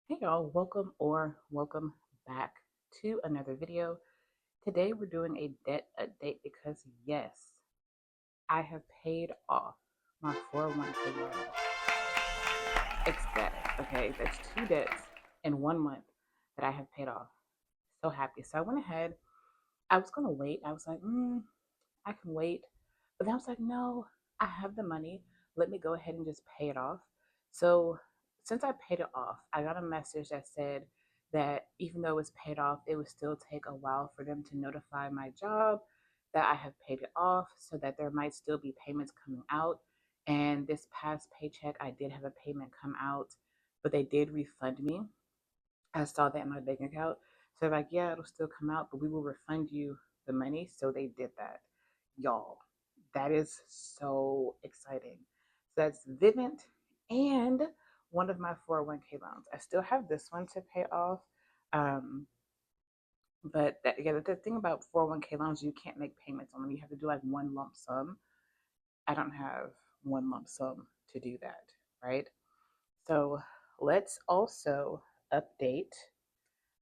Hey y'all, welcome back to another video. Today we're doing a debt update because yes, I have paid off my 401k loan. Ecstatic. Okay, that's two debts in 1 month that I have paid off. So happy. So I went ahead. I was gonna wait. I was like, I can wait. But then I was like, no, I have the money. Let me go ahead and just pay it off. So since I paid it off, I got a message that said that even though it's paid off, it would still take a while for them to notify my job that I have paid it off so that there might still be payments coming out. And this past paycheck, I did have a payment come out, but they did refund me. I saw that in my bank account. So they're like, yeah, it'll still come out, but we will refund you the money. So they did that. Y'all, that is so exciting. So that's Vivint and one of my 401k loans. I still have this one to pay off. Um, but that, yeah, the thing about 401k loans, you can't make payments on them. You have to do like one lump sum. I don't have one lump sum to do that, right? So let's also update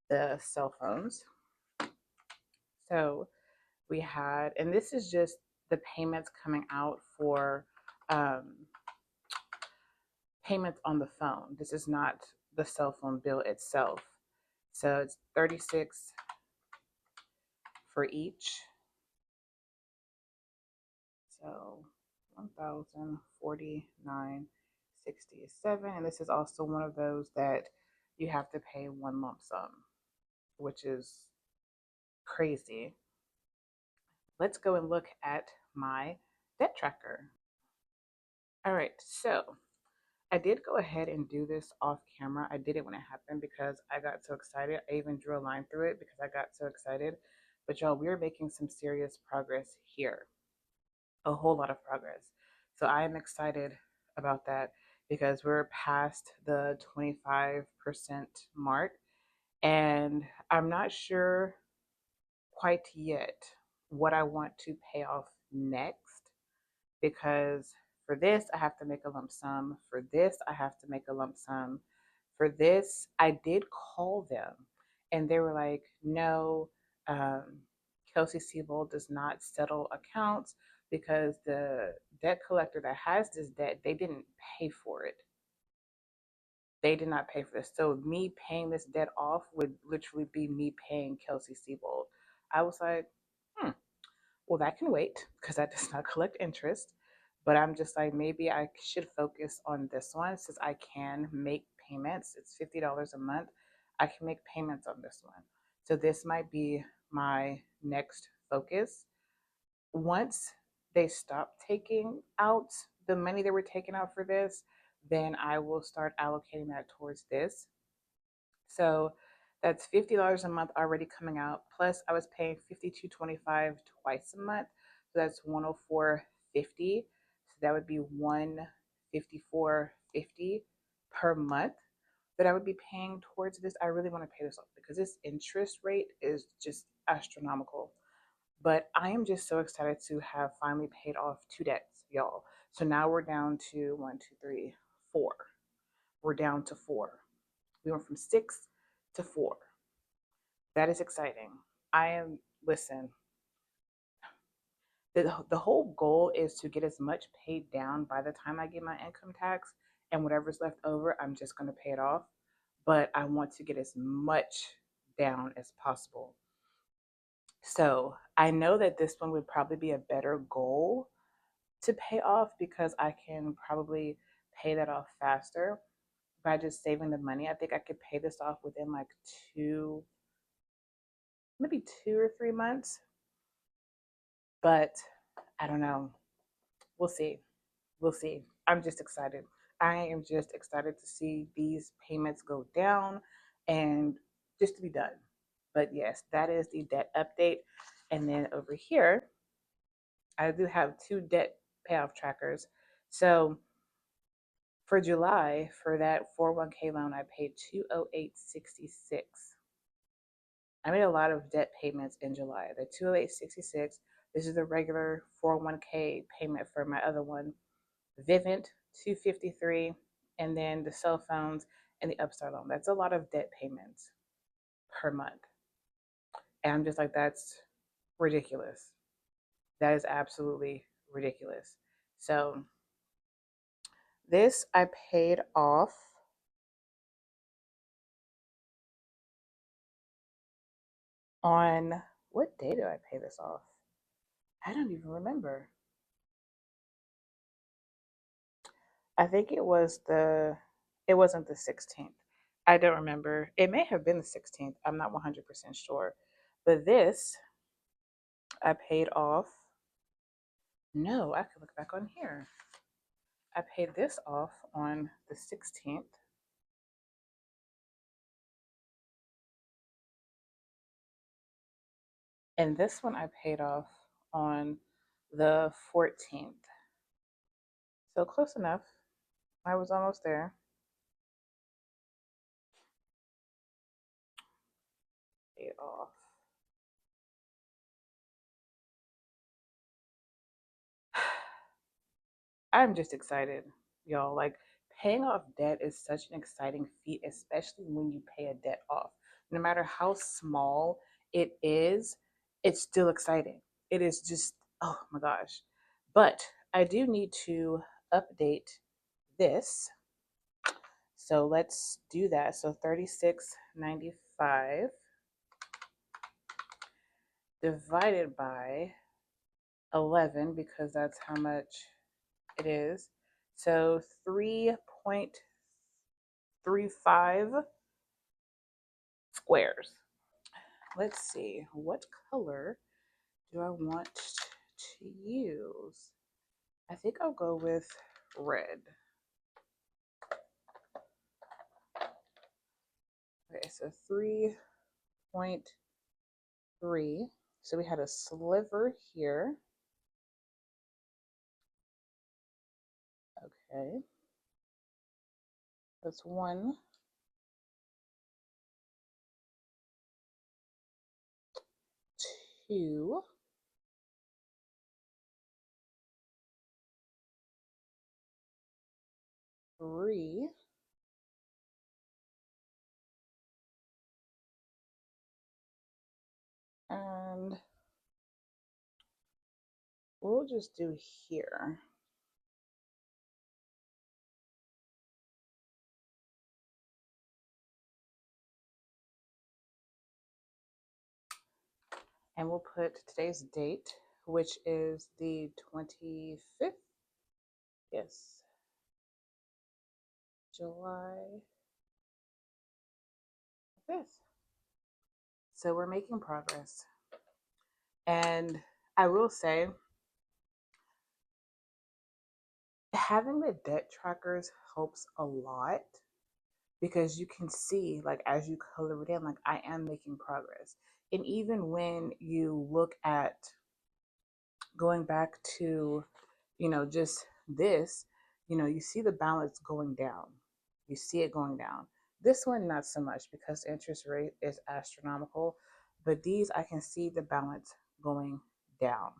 the cell phones. So we had, and this is just the payments coming out for um, payments on the phone. This is not the cell phone bill itself. So it's 36 for each. So 1,049.67, and this is also one of those that you have to pay one lump sum, which is crazy. Let's go and look at my debt tracker. All right, so I did go ahead and do this off camera. I did it when it happened because I got so excited. I even drew a line through it because I got so excited. But y'all, we're making some serious progress here, a whole lot of progress. So I am excited about that because we're past the 25% mark. And I'm not sure quite yet what I want to pay off next because for this, I have to make a lump sum. For this, I have to make a lump sum. For this, I did call them and they were like, no, um, Kelsey Siebold does not settle accounts because the debt collector that has this debt, they didn't pay for it. They did not pay for this. So me paying this debt off would literally be me paying Kelsey Siebold. I was like, hmm, well, that can wait because that does not collect interest. But I'm just like, maybe I should focus on this one since I can make payments. It's $50 a month. I can make payments on this one. So this might be my next focus. Once they stop taking out the money they were taking out for this, then I will start allocating that towards this. So that's $50 a month already coming out. Plus, I was paying $52.25 twice a month. So that's $104.50. So that would be $154.50 per month that I would be paying towards this. I really want to pay this off because this interest rate is just astronomical. But I am just so excited to have finally paid off two debts, y'all. So now we're down to one, two, three, four. We're down to four. We went from six to four. That is exciting. I am, listen, the whole goal is to get as much paid down by the time I get my income tax, and whatever's left over, I'm just going to pay it off. But I want to get as much down as possible. So I know that this one would probably be a better goal to pay off because I can probably pay that off faster by just saving the money. I think I could pay this off within like maybe 2 or 3 months. But I don't know. We'll see. We'll see. I'm just excited. I am just excited to see these payments go down and just to be done. But yes, that is the debt update. And then over here, I do have two debt payoff trackers. So for July, for that 401k loan, I paid 208.66. I made a lot of debt payments in July. The 208.66. This is the regular 401k payment for my other one, Vivint 253, and then the cell phones and the Upstart loan. That's a lot of debt payments per month. And I'm just like, that's ridiculous. That is absolutely ridiculous. So this I paid off on, what day did I pay this off? I don't even remember. I think it wasn't the 16th. I don't remember. It may have been the 16th. I'm not 100% sure. But this I paid off. No, I could look back on here. I paid this off on the 16th. And this one I paid off on the 14th. So close enough. I was almost there. Paid off. I'm just excited, y'all. Like, paying off debt is such an exciting feat, especially when you pay a debt off. No matter how small it is, it's still exciting. It is just, oh my gosh. But I do need to update this. So let's do that. So 36.95 divided by 11, because that's how much it is. So 3.35 squares. Let's see, what color do I want to use? I think I'll go with red. Okay, so 3.3. So we had a sliver here. Okay. That's 1, 2, 3, and we'll just do here. And we'll put today's date, which is the 25th. Yes, July 5th. So we're making progress. And I will say, having the debt trackers helps a lot because you can see, like, as you color it in, like, I am making progress. And even when you look at going back to, just this, you see the balance going down. You see it going down. This one, not so much because the interest rate is astronomical, but these, I can see the balance going down.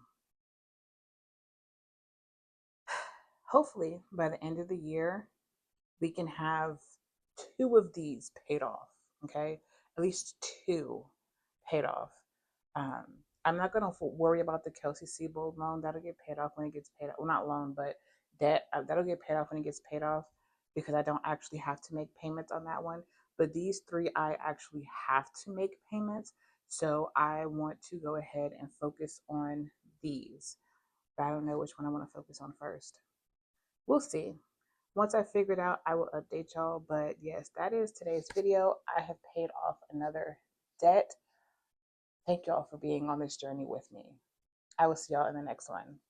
Hopefully, by the end of the year, we can have 2 of these paid off. Okay, at least 2 paid off. Um, I'm not gonna worry about the Kelsey-Seybold loan. That'll get paid off when it gets paid off. Well, not loan, but debt. That'll get paid off when it gets paid off because I don't actually have to make payments on that one. But these 3, I actually have to make payments. So I want to go ahead and focus on these. But I don't know which one I want to focus on first. We'll see. Once I figure it out, I will update y'all. But yes, that is today's video. I have paid off another debt. Thank y'all for being on this journey with me. I will see y'all in the next one.